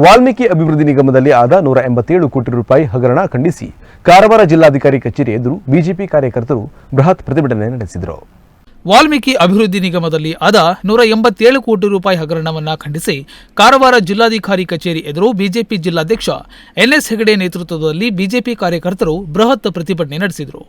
ವಾಲ್ಮೀಕಿ ಅಭಿವೃದ್ಧಿ ನಿಗಮದಲ್ಲಿ ಆದ 187 ಕೋಟಿ ರೂಪಾಯಿ ಹಗರಣ ಖಂಡಿಸಿ ಕಾರವಾರ ಜಿಲ್ಲಾಧಿಕಾರಿ ಕಚೇರಿ ಎದುರು ಬಿಜೆಪಿ ಕಾರ್ಯಕರ್ತರು ಬೃಹತ್ ಪ್ರತಿಭಟನೆ ನಡೆಸಿದರು. ವಾಲ್ಮೀಕಿ ಅಭಿವೃದ್ಧಿ ನಿಗಮದಲ್ಲಿ ಆದ 187 ಕೋಟಿ ರೂಪಾಯಿ ಹಗರಣವನ್ನು ಖಂಡಿಸಿ ಕಾರವಾರ ಜಿಲ್ಲಾಧಿಕಾರಿ ಕಚೇರಿ ಎದುರು ಬಿಜೆಪಿ ಜಿಲ್ಲಾಧ್ಯಕ್ಷ ಎನ್ಎಸ್ ಹೆಗಡೆ ನೇತೃತ್ವದಲ್ಲಿ ಬಿಜೆಪಿ ಕಾರ್ಯಕರ್ತರು ಬೃಹತ್ ಪ್ರತಿಭಟನೆ ನಡೆಸಿದರು.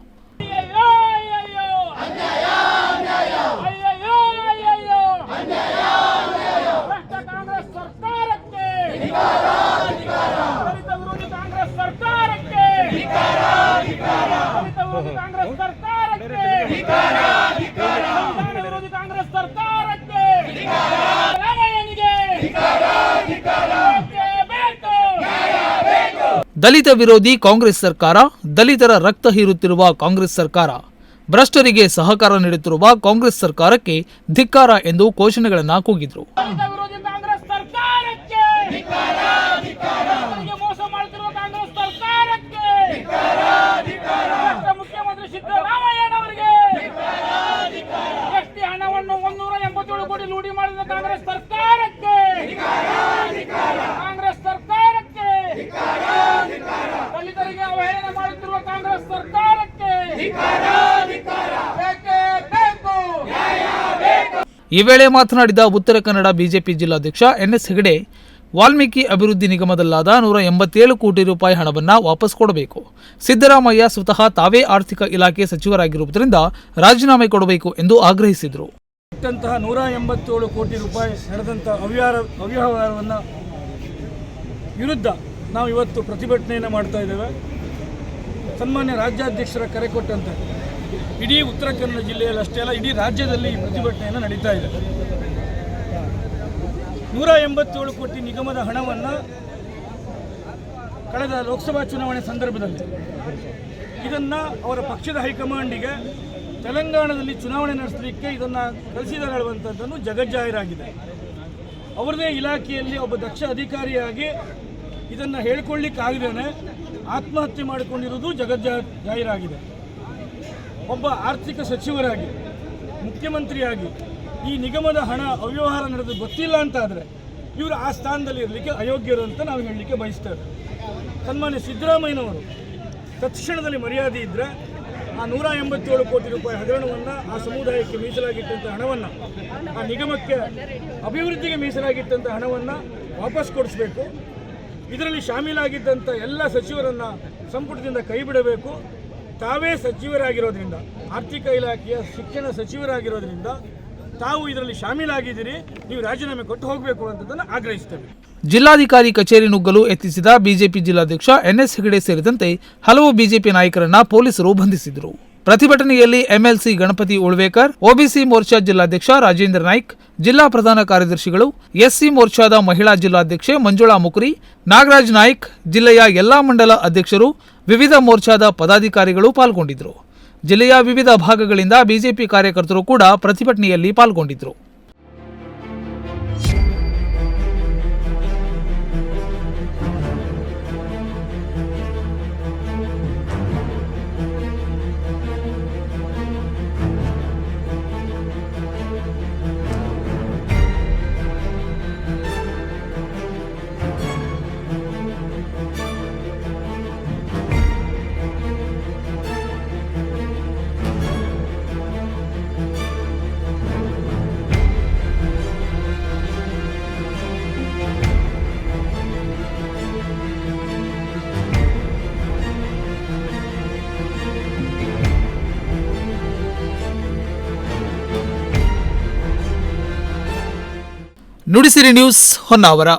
ದಲಿತ ವಿರೋಧಿ ಕಾಂಗ್ರೆಸ್ ಸರ್ಕಾರ, ದಲಿತರ ರಕ್ತ ಹೀರುತ್ತಿರುವ ಕಾಂಗ್ರೆಸ್ ಸರ್ಕಾರ, ಭ್ರಷ್ಟರಿಗೆ ಸಹಕಾರ ನೀಡುತ್ತಿರುವ ಕಾಂಗ್ರೆಸ್ ಸರ್ಕಾರಕ್ಕೆ ಧಿಕ್ಕಾರ ಎಂದು ಘೋಷಣೆಗಳನ್ನು ಕೂಗಿದರು. ಲೂಟಿ ಮಾಡಿದ ಕಾಂಗ್ರೆಸ್ ಸರ್ಕಾರಕ್ಕೆ, ಕಾಂಗ್ರೆಸ್ ಸರ್ಕಾರಕ್ಕೆ, ದಲಿತರಿಗೆ ಅವಹೇಳನ ಮಾಡುತ್ತಿರುವ ಕಾಂಗ್ರೆಸ್ ಸರ್ಕಾರಕ್ಕೆ ಬೇಕೇ ಬೇಕು. ಈ ವೇಳೆ ಮಾತನಾಡಿದ ಉತ್ತರ ಕನ್ನಡ ಬಿಜೆಪಿ ಜಿಲ್ಲಾಧ್ಯಕ್ಷ ಎನ್ಎಸ್ ಹೆಗಡೆ, ವಾಲ್ಮೀಕಿ ಅಭಿವೃದ್ಧಿ ನಿಗಮದಲ್ಲಾದ 187 ಕೋಟಿ ರೂಪಾಯಿ ಹಣವನ್ನು ವಾಪಸ್ ಕೊಡಬೇಕು. ಸಿದ್ದರಾಮಯ್ಯ ಸ್ವತಃ ತಾವೇ ಆರ್ಥಿಕ ಇಲಾಖೆ ಸಚಿವರಾಗಿರುವುದರಿಂದ ರಾಜೀನಾಮೆ ಕೊಡಬೇಕು ಎಂದು ಆಗ್ರಹಿಸಿದರು. 187 ಕೋಟಿ ರೂಪಾಯಿ ನಡೆದಂಥ ಅವ್ಯವಹಾರವನ್ನು ವಿರುದ್ಧ ನಾವು ಇವತ್ತು ಪ್ರತಿಭಟನೆಯನ್ನು ಮಾಡ್ತಾ ಇದ್ದೇವೆ. ಸನ್ಮಾನ್ಯ ರಾಜ್ಯಾಧ್ಯಕ್ಷರ ಕರೆ ಕೊಟ್ಟಂತೆ ಇಡೀ ಉತ್ತರ ಕನ್ನಡ ಜಿಲ್ಲೆಯಲ್ಲಿ ಅಷ್ಟೇ ಅಲ್ಲ, ಇಡೀ ರಾಜ್ಯದಲ್ಲಿ ಈ ಪ್ರತಿಭಟನೆಯನ್ನು ನಡೀತಾ ಇದೆ. 187 ಕೋಟಿ ನಿಗಮದ ಹಣವನ್ನು ಕಳೆದ ಲೋಕಸಭಾ ಚುನಾವಣೆ ಸಂದರ್ಭದಲ್ಲಿ ಇದನ್ನು ಅವರ ಪಕ್ಷದ ಹೈಕಮಾಂಡಿಗೆ ತೆಲಂಗಾಣದಲ್ಲಿ ಚುನಾವಣೆ ನಡೆಸಲಿಕ್ಕೆ ಇದನ್ನು ಕಳಿಸಿದ್ದಾರೆ ಹೇಳುವಂಥದ್ದನ್ನು ಜಗಜ್ಜಾಹೀರಾಗಿದೆ. ಅವರದೇ ಇಲಾಖೆಯಲ್ಲಿ ಒಬ್ಬ ದಕ್ಷ ಅಧಿಕಾರಿಯಾಗಿ ಇದನ್ನು ಹೇಳ್ಕೊಳ್ಳಿಕ್ಕಾಗದೇನೆ ಆತ್ಮಹತ್ಯೆ ಮಾಡಿಕೊಂಡಿರುವುದು ಜಗಜ್ಜಾಹೀರಾಗಿದೆ. ಒಬ್ಬ ಆರ್ಥಿಕ ಸಚಿವರಾಗಿ, ಮುಖ್ಯಮಂತ್ರಿಯಾಗಿ ಈ ನಿಗಮದ ಹಣ ಅವ್ಯವಹಾರ ನಡೆದು ಗೊತ್ತಿಲ್ಲ ಅಂತಾದರೆ ಇವರು ಆ ಸ್ಥಾನದಲ್ಲಿ ಇರಲಿಕ್ಕೆ ಅಯೋಗ್ಯರು ಅಂತ ನಾವು ಹೇಳಲಿಕ್ಕೆ ಬಯಸ್ತೇವೆ. ಸನ್ಮಾನ್ಯ ಸಿದ್ದರಾಮಯ್ಯನವರು ತತ್ಕ್ಷಣದಲ್ಲಿ ಮರ್ಯಾದೆ ಇದ್ದರೆ ಆ 187 ಕೋಟಿ ರೂಪಾಯಿ ಹಗರಣವನ್ನು, ಆ ಸಮುದಾಯಕ್ಕೆ ಮೀಸಲಾಗಿಟ್ಟಂಥ ಹಣವನ್ನು, ಆ ನಿಗಮಕ್ಕೆ ಅಭಿವೃದ್ಧಿಗೆ ಮೀಸಲಾಗಿಟ್ಟಂಥ ಹಣವನ್ನು ವಾಪಸ್ ಕೊಡಿಸಬೇಕು. ಇದರಲ್ಲಿ ಶಾಮೀಲಾಗಿದ್ದಂಥ ಎಲ್ಲ ಸಚಿವರನ್ನು ಸಂಪುಟದಿಂದ ಕೈ ಬಿಡಬೇಕು. ತಾವೇ ಸಚಿವರಾಗಿರೋದ್ರಿಂದ, ಆರ್ಥಿಕ ಇಲಾಖೆಯ ಶಿಕ್ಷಣ ಸಚಿವರಾಗಿರೋದ್ರಿಂದ ತಾವು ಇದರಲ್ಲಿ ಶಾಮೀಲಾಗಿದ್ದೀರಿ, ನೀವು ರಾಜೀನಾಮೆ ಕೊಟ್ಟು ಹೋಗಬೇಕು ಅಂತದನ್ನು ಆಗ್ರಹಿಸ್ತೇವೆ. ಜಿಲ್ಲಾಧಿಕಾರಿ ಕಚೇರಿ ನುಗ್ಗಲು ಯತ್ನಿಸಿದ ಬಿಜೆಪಿ ಜಿಲ್ಲಾಧ್ಯಕ್ಷ ಎನ್ಎಸ್ ಹೆಗಡೆ ಸೇರಿದಂತೆ ಹಲವು ಬಿಜೆಪಿ ನಾಯಕರನ್ನ ಪೊಲೀಸರು ಬಂಧಿಸಿದರು. ಪ್ರತಿಭಟನೆಯಲ್ಲಿ ಎಂಎಲ್ಸಿ ಗಣಪತಿ ಉಳ್ವೇಕರ್, ಒಬಿಸಿ ಮೋರ್ಚಾ ಜಿಲ್ಲಾಧ್ಯಕ್ಷ ರಾಜೇಂದ್ರ ನಾಯ್ಕ್, ಜಿಲ್ಲಾ ಪ್ರಧಾನ ಕಾರ್ಯದರ್ಶಿಗಳು, ಎಸ್ಸಿ ಮೋರ್ಚಾದ ಮಹಿಳಾ ಜಿಲ್ಲಾಧ್ಯಕ್ಷೆ ಮಂಜುಳಾ ಮುಕುರಿ, ನಾಗರಾಜ್ ನಾಯ್ಕ್, ಜಿಲ್ಲೆಯ ಎಲ್ಲಾ ಮಂಡಲ ಅಧ್ಯಕ್ಷರು, ವಿವಿಧ ಮೋರ್ಚಾದ ಪದಾಧಿಕಾರಿಗಳು ಪಾಲ್ಗೊಂಡಿದ್ದರು. ಜಿಲ್ಲೆಯ ವಿವಿಧ ಭಾಗಗಳಿಂದ ಬಿಜೆಪಿ ಕಾರ್ಯಕರ್ತರು ಕೂಡ ಪ್ರತಿಭಟನೆಯಲ್ಲಿ ಪಾಲ್ಗೊಂಡಿದ್ದರು. ನುಡಿಸಿರಿ ನ್ಯೂಸ್ ಹೊನ್ನಾವರ.